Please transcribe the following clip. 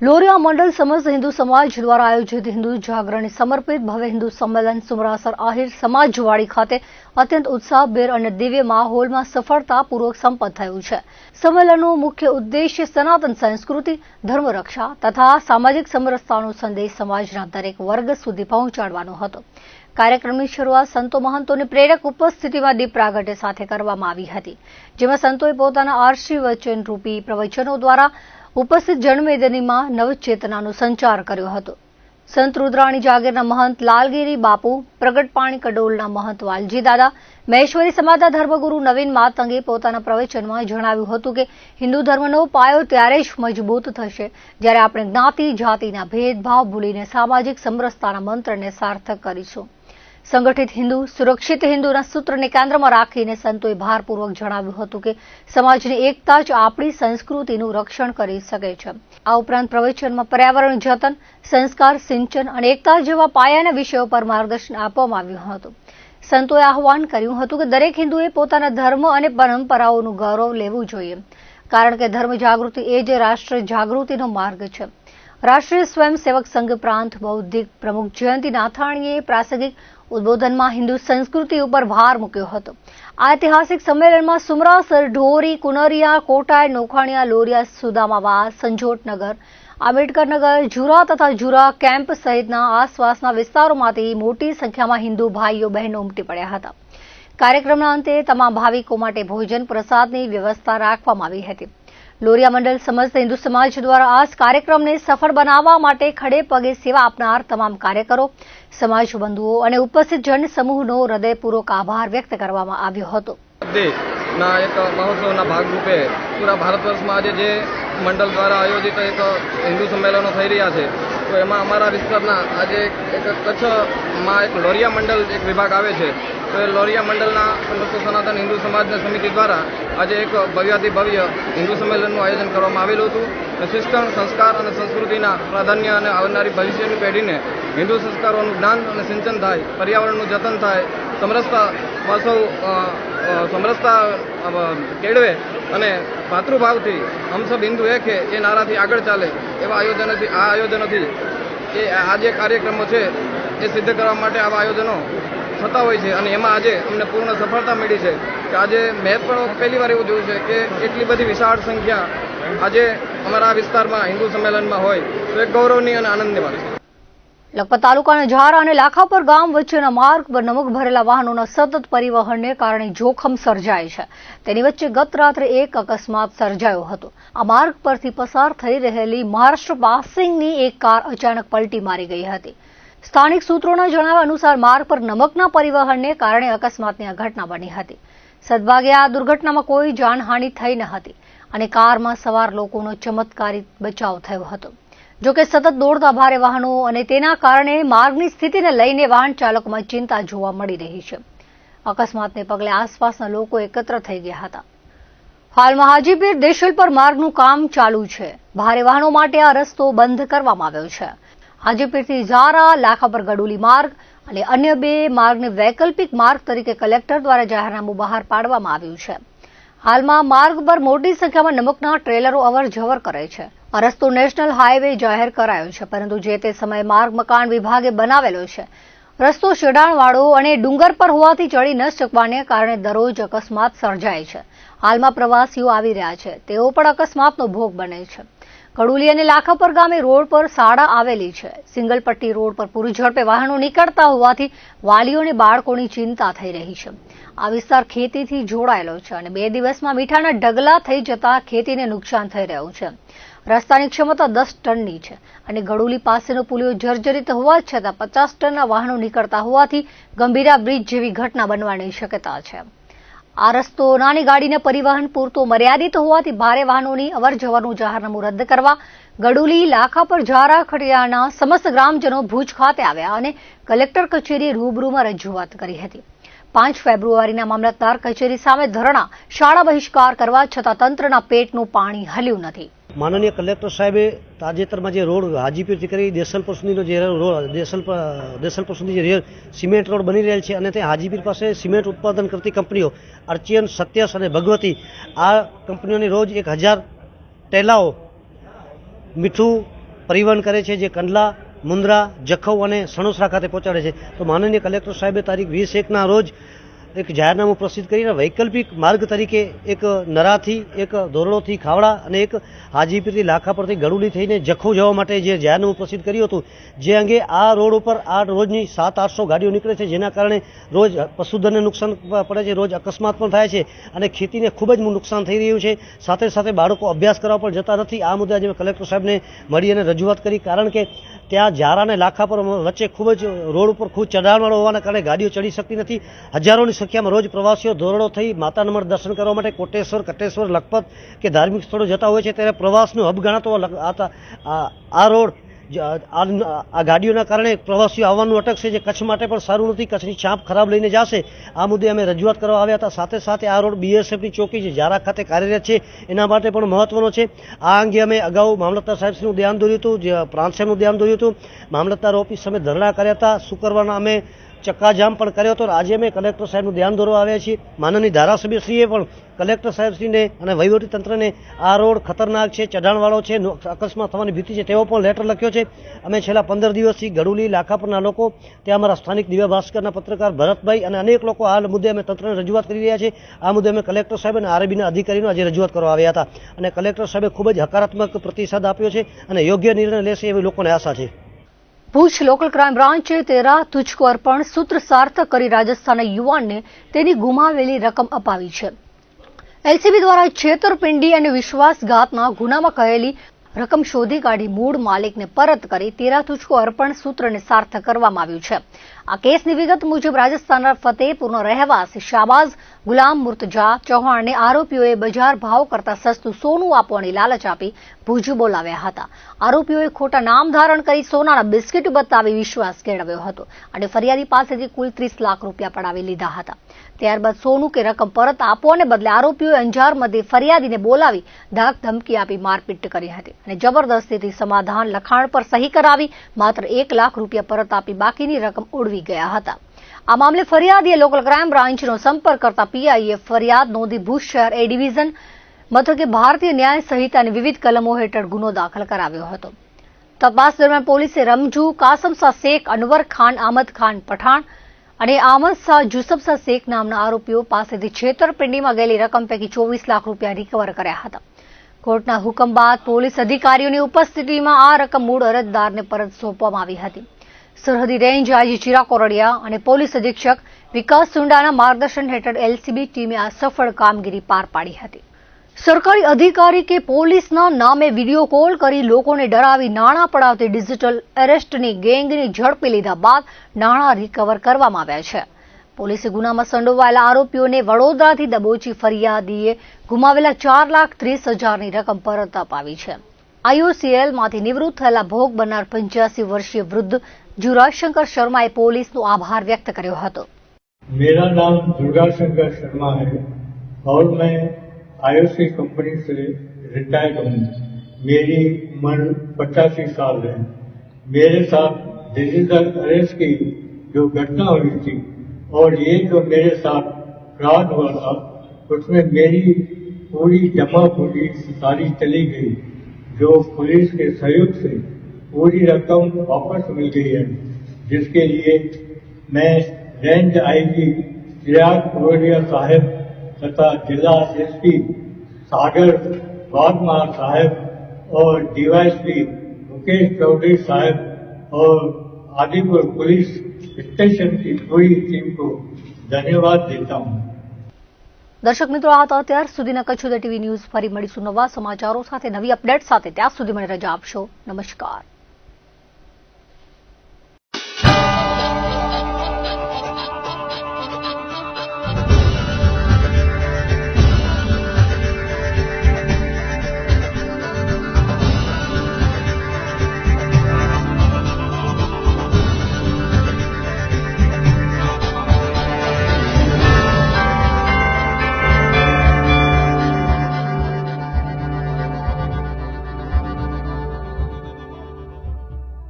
लोरिया मंडल समस्त हिंदू समाज द्वारा आयोजित हिंदू जागरण समर्पित भव्य हिंदू सम्मेलन सुमरासर आहिर समाजवाड़ी खाते अत्यंत उत्साहभेर और दिव्य माहौल में सफलतापूर्वक संपन्न थयुं छे। सम्मेलनનો मुख्य उद्देश्य सनातन संस्कृति, धर्म रक्षा तथा सामाजिक समरसताનો संदेश समाजना दरेक वर्ग સુધી પહોંચાડવાનો હતો। કાર્યક્રમની શરૂઆત સંતો મહંતોની પ્રેરક ઉપસ્થિતિમાં દીપ પ્રાગટ્ય સાથે કરવામાં આવી હતી, જેમાં સંતોએ પોતાના આશીર્વચન રૂપી પ્રવચનો દ્વારા ઉપસ્થિત જનમેદનીમાં નવચેતનાનો સંચાર કર્યો હતો। સંત રુદ્રાણી જાગીરના મહંત લાલગીરી બાપુ, પ્રગટપાણી કડોલના મહંત વાલજી દાદા, મહેશ્વરી સમાજના ધર્મગુરુ નવીન માતંગે પોતાના પ્રવચનમાં જણાવ્યું હતું કે હિન્દુ ધર્મનો પાયો ત્યારે જ મજબૂત થશે જ્યારે આપણે જ્ઞાતિ જાતિના ભેદભાવ ભૂલીને સામાજિક સમરસતાના મંત્રને સાર્થક કરીશું। संगठित हिंदू, सुरक्षित हिंदूना सूत्रने केंद्रमां राखीने संतोए भारपूर्वक जणाव्युं हतुं के समाजनी एकता ज आपणी संस्कृतिनुं रक्षण करी शके छे। आ उपरांत प्रवचનમાં पर्यावरण जतन, संस्कार, सिंचन અને एकता જેવા પાયાના વિષયો પર માર્ગદર્શન આપવામાં આવ્યું હતું। સંતોએ આહવાન કર્યું હતું કે દરેક હિન્દુએ પોતાના ધર્મ અને પરંપરાઓનું ગૌરવ લેવું જોઈએ, કારણ કે ધર્મ જાગૃતિ એ જ રાષ્ટ્ર જાગૃતિનો માર્ગ છે। રાષ્ટ્રીય સ્વયંસેવક સંઘ પ્રાંત બૌદ્ધિક પ્રમુખ જયંતિ નાથાણીએ પ્રાસંગિક ઉદ્બોધનમાં હિન્દુ સંસ્કૃતિ ઉપર ભાર મૂક્યો હતો। આ ઐતિહાસિક સંમેલનમાં સુમરાસર, ઢોરી, કુનરિયા, કોટાય, નોખાણીયા, લોરિયા, સુદામાવાસ, સંજોટનગર, આંબેડકરનગર, ઝુરા તથા ઝુરા કેમ્પ સહિતના આસપાસના વિસ્તારોમાંથી મોટી સંખ્યામાં હિન્દુ ભાઈઓ બહેનો ઉમટી પડ્યા હતા। કાર્યક્રમના અંતે તમામ ભાવિકો માટે ભોજન પ્રસાદની વ્યવસ્થા રાખવામાં આવી હતી। लोरिया मंडल समस्त हिंदू समाज द्वारा आ कार्यक्रम ने सफल बनावा माटे खड़े पगे सेवा आपनार तमाम कार्यकरो, समाज बंधुओं और उपस्थित जन समूहनो हृदयपूर्वक आभार व्यक्त करवामां आव्यो हतो। एक महोत्सवना भागरूपे पूरा भारतवर्ष में आज जे मंडल द्वारा आयोजित एक हिंदू सम्मेलनों थई रह्या छे, तो एमां अमारा विस्तारना आज एक कच्छ में एक लोरिया मंडल एक विभाग आवे छे। तो ए लोरिया मंडलना समस्त सनातन हिंदू समाज समिति द्वारा आज एक भव्याति भव्य हिंदू सम्मेलनનું आयोजन કરવામાં આવેલું હતું। શિક્ષણ, સંસ્કાર અને સંસ્કૃતિના પ્રાધાન્ય અને આવનારી ભવિષ્યની પેઢીને હિન્દુ સંસ્કારોનું જ્ઞાન અને સિંચન થાય, પર્યાવરણનું જતન થાય, સમરસતા કેળવે અને ભાતૃભાવથી હમ સબ હિન્દુ એક હે એ નારાથી આગળ ચાલે એવા આયોજનોથી એ આ જે કાર્યક્રમો છે એ સિદ્ધ કરવા માટે આવા આયોજનો થતા હોય છે અને એમાં આજે અમને પૂર્ણ સફળતા મળી છે કે આજે મેં પણ પહેલી વાર એવું જોયું છે કે એટલી બધી વિશાળ સંખ્યા આજે અમારા વિસ્તારમાં હિન્દુ सम्मेलનમાં હોય તો એક ગૌરવની અને આનંદની વાત છે। લખપત તાલુકાના ઝારા અને લાખાપર ગામ વચ્ચેના માર્ગ પર નમક ભરેલા વાહનોના સતત પરિવહનને કારણે જોખમ સર્જાય છે। તેની વચ્ચે ગત રાત્રે એક અકસ્માત સર્જાયો હતો। આ માર્ગ પરથી પસાર થઈ રહેલી મહારાષ્ટ્ર પાસિંગની એક કાર અચાનક પલટી મારી ગઈ હતી। સ્થાનિક સૂત્રોના જણાવ્યા અનુસાર માર્ગ પર નમકના પરિવહનને કારણે અકસ્માતની આ ઘટના બની હતી। સદભાગ્યે આ દુર્ઘટનામાં કોઈ જાનહાનિ થઈ ન હતી અને કારમાં સવાર લોકોનો ચમત્કારી બચાવ થયો હતો। જો કે સતત દોડતા ભારે વાહનો અને તેના કારણે માર્ગની સ્થિતિને લઈને વાહન ચાલકોમાં ચિંતા જોવા મળી રહી છે। અકસ્માતને પગલે આસપાસના લોકો એકત્ર થઈ ગયા હતા। હાલમાં હાજીપીર દેશલપર માર્ગનું કામ ચાલુ છે। ભારે વાહનો માટે આ રસ્તો બંધ કરવામાં આવ્યો છે। હાજીપીરથી ઝારા, લાખાપર ગડુલી માર્ગ અને અન્ય બે માર્ગને વૈકલ્પિક માર્ગ તરીકે કલેક્ટર દ્વારા જાહેરનામું બહાર પાડવામાં આવ્યું છે। હાલમાં માર્ગ પર મોટી સંખ્યામાં નમકના ટ્રેલરો અવર જવર કરે છે। આ રસ્તો નેશનલ હાઈવે જાહેર કરાયો છે, પરંતુ જે તે સમયે માર્ગ મકાન વિભાગે બનાવેલો છે। રસ્તો ચઢાણવાળો અને ડુંગર પર હોવાથી ચડી ન શકવાને કારણે દરરોજ અકસ્માત સર્જાય છે। હાલમાં પ્રવાસીઓ આવી રહ્યા છે, તેઓ પણ અકસ્માતનો ભોગ બને છે। કડુલી અને લાખાપર ગામે રોડ પર શાળા આવેલી છે। સિંગલ પટ્ટી રોડ પર પૂરી ઝડપે વાહનો નીકળતા હોવાથી વાલીઓને બાળકોની ચિંતા થઈ રહી છે। આ વિસ્તાર ખેતીથી જોડાયેલો છે અને 2 દિવસમાં મીઠાના ઢગલા થઈ જતા ખેતીને નુકસાન થઈ રહ્યું છે। રસ્તાની ક્ષમતા 10 ટનની છે અને ગડુલી પાસેનો પુલિયો જર્જરિત હોવા છતાં 50 ટનના વાહનો નીકળતા હોવાથી ગંભીરા બ્રિજ જેવી ઘટના બનવાની શક્યતા છે। આ રસ્તો નાની ગાડીના પરિવહન પૂરતો મર્યાદિત હોવાથી ભારે વાહનોની અવરજવરનું જાહેરનામું રદ કરવા ગડુલી, લાખાપર, ઝારા, ખડિયાના સમસ્ત ગ્રામજનો ભુજ ખાતે આવ્યા અને કલેક્ટર કચેરીએ રૂબરૂમાં રજૂઆત કરી હતી। 5 ફેબ્રુઆરીના મામલતદાર કચેરી સામે ધરણા, શાળા બહિષ્કાર કરવા છતાં તંત્રના પેટનું પાણી હલ્યું નથી। माननीय कलेक्टर साहेबे ताजेतरमां जे रोड हाजीपीरथी करी देसलपर सुधीनो जे रोड देसलपर सुधी जे सीमेंट रोड बनी रहेल छे अने ते हाजीपीर पासे सीमेंट उत्पादन करती कंपनीओ अर्चियन, सत्यस अने भगवती आ कंपनीओनी रोज 1000 टेलाओ मीठू પરિવહન કરે છે, જે કંડલા, મુન્દ્રા, જખૌ અને સણોસરા ખાતે પહોંચાડે છે. તો માનનીય કલેક્ટર સાહેબે તારીખ 20/1ના રોજ એક જાહેરનામું પ્રસિદ્ધ કરીને વૈકલ્પિક માર્ગ તરીકે એક નરાથી, એક ધોરડોથી ખાવડા અને એક હાજીપીરથી લાખા પરથી ગડુલી થઈને જખૌ જવા માટે જે જાહેરનામું પ્રસિદ્ધ કર્યું હતું, જે અંગે આ રોડ ઉપર આ રોજની 700-800 ગાડીઓ નીકળે છે, જેના કારણે રોજ પશુધનને નુકસાન પડે છે, રોજ અકસ્માત પણ થાય છે અને ખેતીને ખૂબ જ નુકસાન થઈ રહ્યું છે. સાથે સાથે બાળકો અભ્યાસ કરવા પણ જતા નથી. આ મુદ્દે આજે કલેક્ટર સાહેબને મળી અને રજૂઆત કરી, કારણ કે ત્યાં ઝારા અને લાખા પર વચ્ચે ખૂબ જ રોડ ઉપર ખૂબ ચઢાણવાળો હોવાના કારણે ગાડીઓ ચડી શકતી નથી. હજારોની સંખ્યામાં રોજ પ્રવાસીઓ ધોરડો થઈ માતાના મઢ દર્શન કરવા માટે કોટેશ્વર, કટેશ્વર, લખપત કે ધાર્મિક સ્થળો જતા હોય છે, ત્યારે પ્રવાસનું હબ ગણાતો આ રોડ આ ગાડીઓના કારણે પ્રવાસીઓ આવવાનું અટકશે, જે કચ્છ માટે પણ સારું નથી. કચ્છની છાપ ખરાબ લઈને જશે. આ મુદ્દે અમે રજૂઆત કરવા આવ્યા હતા. સાથે સાથે આ રોડ BSFની ચોકી જે ઝારા ખાતે કાર્યરત છે, એના માટે પણ મહત્વનો છે. આ અંગે અમે અગાઉ મામલતદાર સાહેબનું ધ્યાન દોર્યું હતું, જે પ્રાંત સાહેબનું ધ્યાન દોર્યું હતું. મામલતદાર ઓફિસ સામે ધરણા કર્યા હતા. શુક્રવારના અમે ચક્કાજામ પણ કર્યો હતો. આજે અમે કલેક્ટર સાહેબનું ધ્યાન દોરવા આવ્યા છીએ. માનનીય ધારાસભ્યશ્રીએ પણ કલેક્ટર સાહેબશ્રીને અને વહીવટીતંત્રને આ રોડ ખતરનાક છે, ચઢાણવાળો છે, અકસ્માત થવાની ભીતિ છે, તેવો પણ લેટર લખ્યો છે. અમે છેલ્લા 15 દિવસથી ગડુલી, લાખાપરના લોકો, ત્યાં અમારા સ્થાનિક દિવ્ય ભાસ્કરના પત્રકાર ભરતભાઈ અને અનેક લોકો આ મુદ્દે અમે તંત્રને રજૂઆત કરી રહ્યા છે. આ મુદ્દે અમે કલેક્ટર સાહેબ અને આરબીના અધિકારીનો આજે રજૂઆત કરવા આવ્યા હતા અને કલેક્ટર સાહેબે ખૂબ જ હકારાત્મક પ્રતિસાદ આપ્યો છે અને યોગ્ય નિર્ણય લેશે એવી લોકોને આશા છે. ભુજ લોકલ ક્રાઇમ બ્રાન્ચે તેરા તુજકો અર્પણ સૂત્ર સાર્થક કરી રાજસ્થાનના યુવાનને તેની ગુમાવેલી રકમ અપાવી છે. એલસીબી દ્વારા છેતરપિંડી અને વિશ્વાસઘાતના ગુનામાં કહેલી રકમ શોધી કાઢી મૂળ માલિકને પરત કરી તેરા તુજકો અર્પણ સૂત્રને સાર્થક કરવામાં આવ્યું છે. આ કેસની વિગત મુજબ રાજસ્થાનના ફતેહપુરનો રહેવાસી શાબાઝ ગુલામ મુર્તજા ચૌહાણને આરોપીઓએ બજાર ભાવ કરતા સસ્તું સોનું આપવાની લાલચ આપી ભુજ બોલાવ્યા હતા. આરોપીઓએ ખોટા નામ ધારણ કરી સોનાના બિસ્કીટ બતાવી વિશ્વાસ કેળવ્યો હતો અને ફરિયાદી પાસેથી કુલ 30 લાખ રૂપિયા પડાવી લીધા હતા. ત્યારબાદ સોનું કે રકમ પરત આપવાને બદલે આરોપીઓએ અંજાર મધ્યે ફરિયાદીને બોલાવી ધાક ધમકી આપી મારપીટ કરી હતી અને જબરદસ્તીથી સમાધાન લખાણ પર સહી કરાવી માત્ર 1 લાખ રૂપિયા પરત આપી બાકીની રકમ ઉડવી ગયા હતા. આ મામલે ફરિયાદીએ લોકલ ક્રાઇમ બ્રાન્ચનો સંપર્ક કરતા પીઆઈએ ફરિયાદ નોંધી ભુજ શહેર એ ડિવિઝન મથકે ભારતીય ન્યાય સંહિતાની વિવિધ કલમો હેઠળ ગુનો દાખલ કરાવ્યો હતો. તપાસ દરમિયાન પોલીસે રમજુ, કાસમ શાહ શેખ, અનવર ખાન, આમદ ખાન પઠાણ અને આમદ શાહ જુસબ શાહ શેખ નામના આરોપીઓ પાસેથી છેતરપિંડીમાં ગયેલી રકમ પૈકી 24 લાખ રૂપિયા રિકવર કર્યા હતા. કોર્ટના હુકમ બાદ પોલીસ અધિકારીઓની ઉપસ્થિતિમાં આ રકમ મૂળ અરજદારને પરત સોંપવામાં આવી હતી. સરહદી રેન્જ આઈજી ચિરાગ કોરડિયા અને પોલીસ અધિક્ષક વિકાસ સુંડાના માર્ગદર્શન હેઠળ એલસીબી ટીમે આ સફળ કામગીરી પાર પાડી હતી. સરકારી અધિકારી કે પોલીસના નામે વિડીયો કોલ કરી લોકોને ડરાવી નાણાં પડાવતી ડિજિટલ એરેસ્ટની ગેંગને ઝડપી લીધા બાદ નાણાં રિકવર કરવામાં આવ્યા છે. પોલીસે ગુનામાં સંડોવાયેલા આરોપીઓને વડોદરાથી દબોચી ફરિયાદીએ ગુમાવેલા 4,30,000ની રકમ પરત અપાવી છે. આઈઓસીએલમાંથી નિવૃત્ત થયેલા ભોગ બનનાર 85 વર્ષીય વૃદ્ધ जुराशंकर शर्मा पुलिस नो आभार व्यक्त કર્યો હતો. मेरा नाम दुर्गाशंकर शर्मा है और मैं आईओसी कंपनी से रिटायर्ड हूँ. मेरी उम्र 85 साल है. मेरे साथ डिजिटल अरेस्ट की जो घटना हुई थी और ये जो मेरे साथ फ्रॉड हुआ था उसमें मेरी पूरी जमा पूंजी सारी चली गई. जो पुलिस के सहयोग से पूरी रकम वापस मिल गई है, जिसके लिए मैं रेंज आईजी चिराग कोरडिया साहब तथा जिला एसपी सागर वाघमार साहब और डीवाईएसपी मुकेश चौधरी साहब और आदिपुर पुलिस स्टेशन की पूरी टीम को धन्यवाद देता हूँ. દર્શક મિત્રો, આ હતા અત્યાર સુધીના કચ્છ ટીવી ન્યૂઝ. ફરી મળીશું નવા સમાચારો સાથે, નવી અપડેટ સાથે. ત્યાં સુધી મને રજા આપશો. નમસ્કાર.